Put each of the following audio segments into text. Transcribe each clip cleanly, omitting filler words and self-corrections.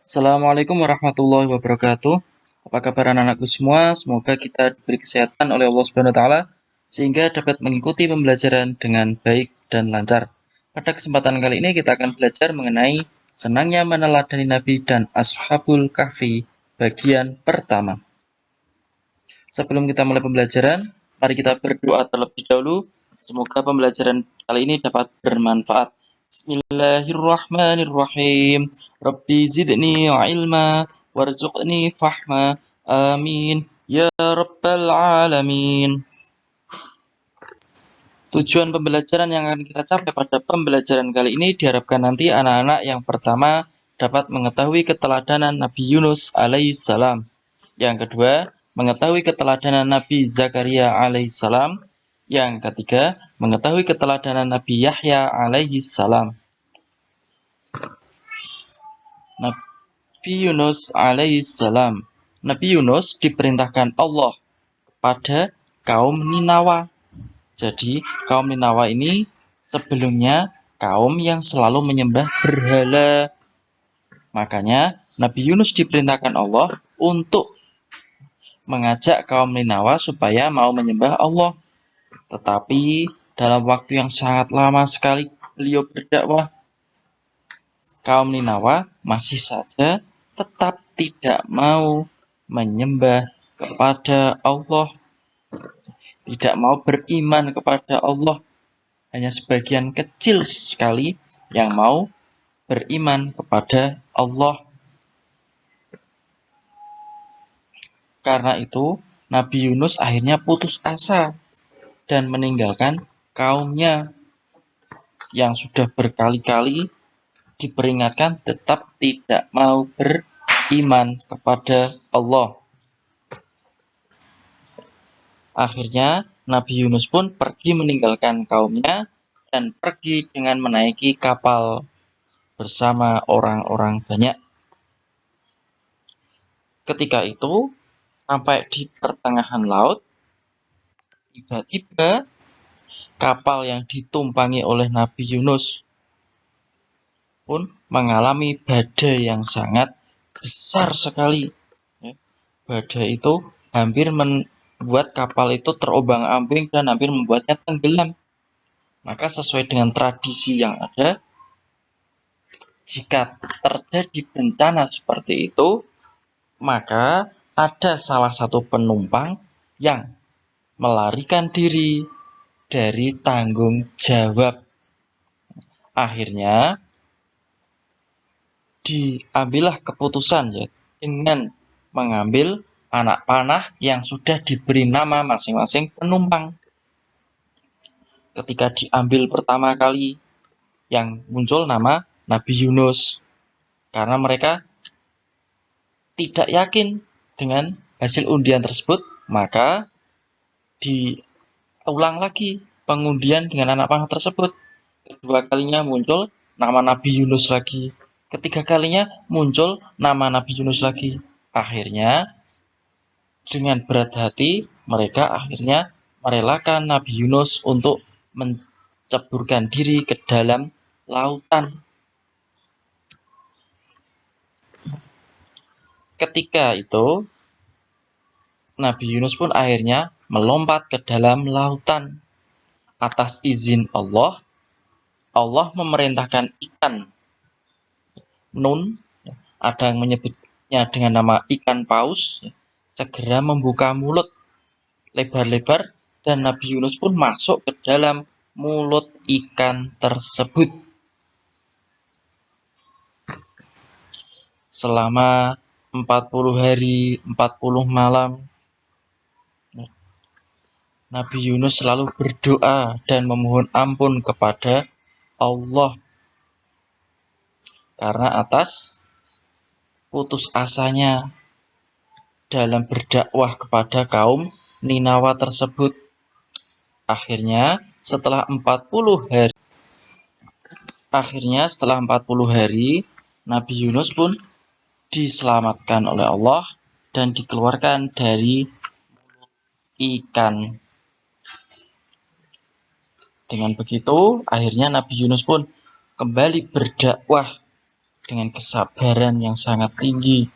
Assalamualaikum warahmatullahi wabarakatuh. Apa kabar anak-anakku semua? Semoga kita diberi kesehatan oleh Allah Subhanahu wa taala sehingga dapat mengikuti pembelajaran dengan baik dan lancar. Pada kesempatan kali ini kita akan belajar mengenai senangnya meneladani Nabi dan Ashabul Kahfi bagian pertama. Sebelum kita mulai pembelajaran, mari kita berdoa terlebih dahulu. Semoga pembelajaran kali ini dapat bermanfaat. Bismillahirrahmanirrahim. Rabbi zidni ilma warzuqni fahma. Amin. Ya Rabbal Alamin. Tujuan pembelajaran yang akan kita capai pada pembelajaran kali ini diharapkan nanti anak-anak yang pertama dapat mengetahui keteladanan Nabi Yunus alaihissalam. Yang kedua, mengetahui keteladanan Nabi Zakaria alaihissalam. Yang ketiga, mengetahui keteladanan Nabi Yahya alaihissalam. Nabi Yunus alaihissalam. Nabi Yunus diperintahkan Allah pada kaum Ninawa. Jadi, kaum Ninawa ini sebelumnya kaum yang selalu menyembah berhala. Makanya, Nabi Yunus diperintahkan Allah untuk mengajak kaum Ninawa supaya mau menyembah Allah. Tetapi dalam waktu yang sangat lama sekali beliau berdakwah, kaum Ninawa masih saja tetap tidak mau menyembah kepada Allah, tidak mau beriman kepada Allah. Hanya sebagian kecil sekali yang mau beriman kepada Allah. Karena itu, Nabi Yunus akhirnya putus asa dan meninggalkan kaumnya yang sudah berkali-kali diperingatkan tetap tidak mau beriman kepada Allah. Akhirnya Nabi Yunus pun pergi meninggalkan kaumnya dan pergi dengan menaiki kapal bersama orang-orang banyak. Ketika itu sampai di pertengahan laut, tiba-tiba kapal yang ditumpangi oleh Nabi Yunus pun mengalami badai yang sangat besar sekali. Badai itu hampir membuat kapal itu terombang-ambing dan hampir membuatnya tenggelam. Maka sesuai dengan tradisi yang ada, jika terjadi bencana seperti itu, maka ada salah satu penumpang yang melarikan diri dari tanggung jawab. Akhirnya diambillah keputusan ya dengan mengambil anak panah yang sudah diberi nama masing-masing penumpang. Ketika diambil pertama kali, yang muncul nama Nabi Yunus, karena mereka tidak yakin dengan hasil undian tersebut, maka diulang lagi pengundian dengan anak panah tersebut. Kedua kalinya muncul nama Nabi Yunus lagi. Ketiga kalinya muncul nama Nabi Yunus lagi. Akhirnya dengan berat hati mereka akhirnya merelakan Nabi Yunus untuk menceburkan diri ke dalam lautan. Ketika itu Nabi Yunus pun akhirnya melompat ke dalam lautan. Atas izin Allah, Allah memerintahkan ikan nun, ada yang menyebutnya dengan nama ikan paus, segera membuka mulut lebar-lebar dan Nabi Yunus pun masuk ke dalam mulut ikan tersebut. Selama 40 hari, 40 malam, Nabi Yunus selalu berdoa dan memohon ampun kepada Allah karena atas putus asanya dalam berdakwah kepada kaum Ninawa tersebut. Akhirnya setelah 40 hari, Nabi Yunus pun diselamatkan oleh Allah dan dikeluarkan dari mulut ikan. Dengan begitu, akhirnya Nabi Yunus pun kembali berdakwah dengan kesabaran yang sangat tinggi.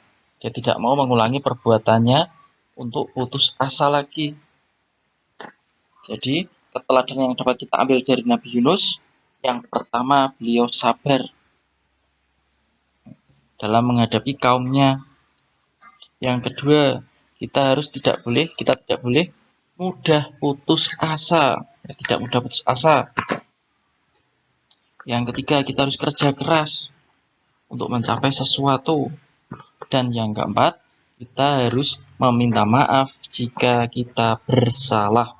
Dia tidak mau mengulangi perbuatannya untuk putus asa lagi. Jadi, keteladanan yang dapat kita ambil dari Nabi Yunus, yang pertama, beliau sabar dalam menghadapi kaumnya. Yang kedua, kita tidak boleh mudah putus asa. Tidak mudah putus asa. Yang ketiga, kita harus kerja keras untuk mencapai sesuatu. Dan yang keempat, kita harus meminta maaf jika kita bersalah.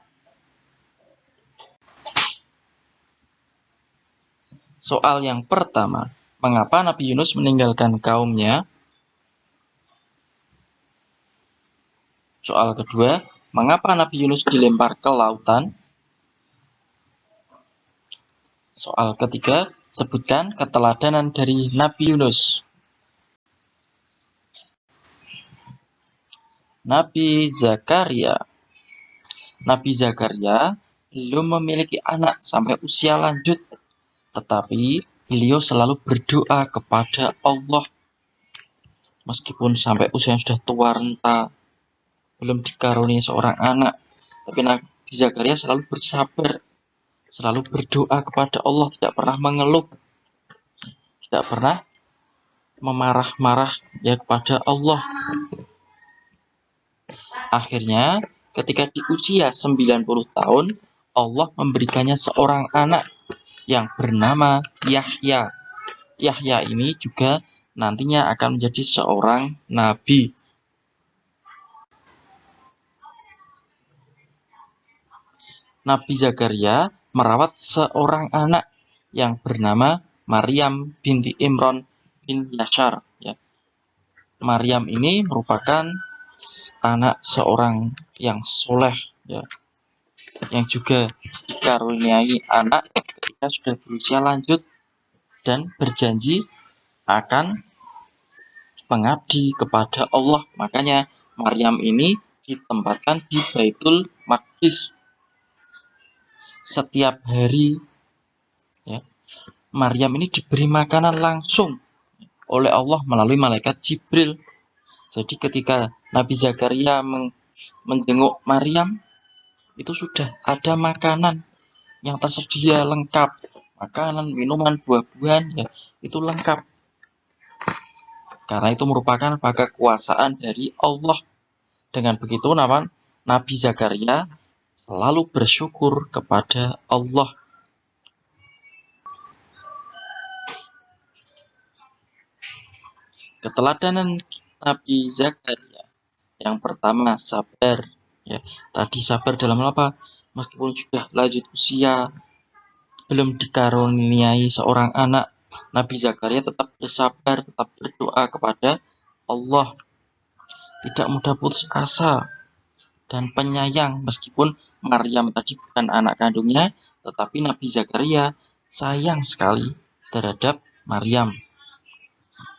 Soal yang pertama, mengapa Nabi Yunus meninggalkan kaumnya? Soal kedua, mengapa Nabi Yunus dilempar ke lautan? Soal ketiga, sebutkan keteladanan dari Nabi Yunus. Nabi Zakaria. Nabi Zakaria belum memiliki anak sampai usia lanjut, tetapi beliau selalu berdoa kepada Allah. Meskipun sampai usia yang sudah tua renta, belum dikaruniai seorang anak, tapi Nabi Zakaria selalu bersabar, selalu berdoa kepada Allah, tidak pernah mengeluh, tidak pernah memarah-marah kepada Allah. Akhirnya, ketika di usia 90 tahun, Allah memberikannya seorang anak yang bernama Yahya. Yahya ini juga nantinya akan menjadi seorang nabi. Nabi Zakaria merawat seorang anak yang bernama Maryam binti Imran bin Yashar. Maryam ini merupakan anak seorang yang soleh, yang juga dikaruniai anak ketika sudah berusia lanjut dan berjanji akan mengabdi kepada Allah. Makanya Maryam ini ditempatkan di Baitul Maqdis. Setiap hari Maryam ini diberi makanan langsung oleh Allah melalui malaikat Jibril. Jadi ketika Nabi Zakaria menjenguk Maryam, itu sudah ada makanan yang tersedia lengkap. Makanan, minuman, buah-buahan, itu lengkap. Karena itu merupakan kekuasaan dari Allah. Dengan begitu, Nabi Zakaria selalu bersyukur kepada Allah. Keteladanan Nabi Zakaria. Yang pertama, sabar. Tadi sabar dalam apa? Meskipun sudah lanjut usia, belum dikaruniai seorang anak, Nabi Zakaria tetap bersabar, tetap berdoa kepada Allah. Tidak mudah putus asa dan penyayang, meskipun Maryam tadi bukan anak kandungnya, tetapi Nabi Zakaria sayang sekali terhadap Maryam.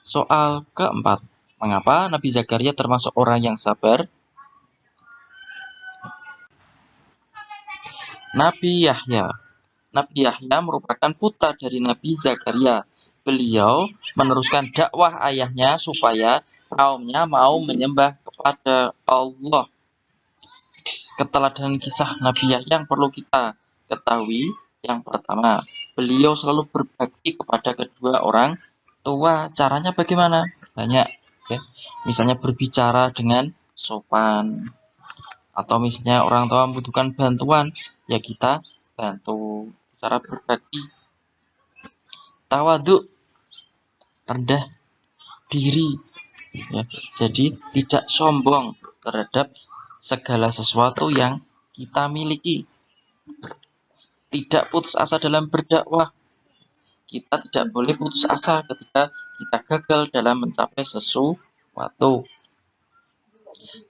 Soal keempat, mengapa Nabi Zakaria termasuk orang yang sabar? Nabi Yahya merupakan putra dari Nabi Zakaria. Beliau meneruskan dakwah ayahnya supaya kaumnya mau menyembah kepada Allah. Keteladanan kisah Nabi Yahya yang perlu kita ketahui, yang pertama, beliau selalu berbakti kepada kedua orang tua. Caranya bagaimana? Banyak, misalnya berbicara dengan sopan, atau misalnya orang tua membutuhkan bantuan, kita bantu. Cara berbakti. Tawadhu, rendah diri, jadi tidak sombong terhadap segala sesuatu yang kita miliki. Tidak putus asa dalam berdakwah. Kita tidak boleh putus asa ketika kita gagal dalam mencapai sesuatu.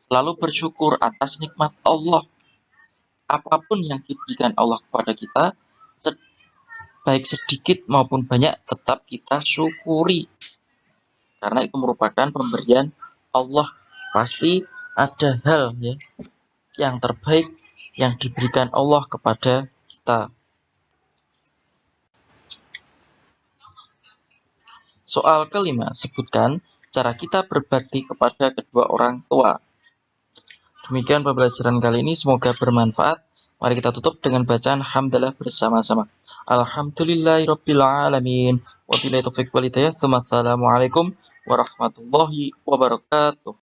Selalu bersyukur atas nikmat Allah. Apapun yang diberikan Allah kepada kita, baik sedikit maupun banyak, tetap kita syukuri. Karena itu merupakan pemberian Allah. Pasti ada hal yang terbaik yang diberikan Allah kepada kita. Soal kelima, sebutkan cara kita berbakti kepada kedua orang tua. Demikian pembelajaran kali ini, semoga bermanfaat. Mari kita tutup dengan bacaan hamdalah bersama-sama. Alhamdulillahirabbil alamin. Wabillahi taufiq wal hidayah. Assalamualaikum warahmatullahi wabarakatuh.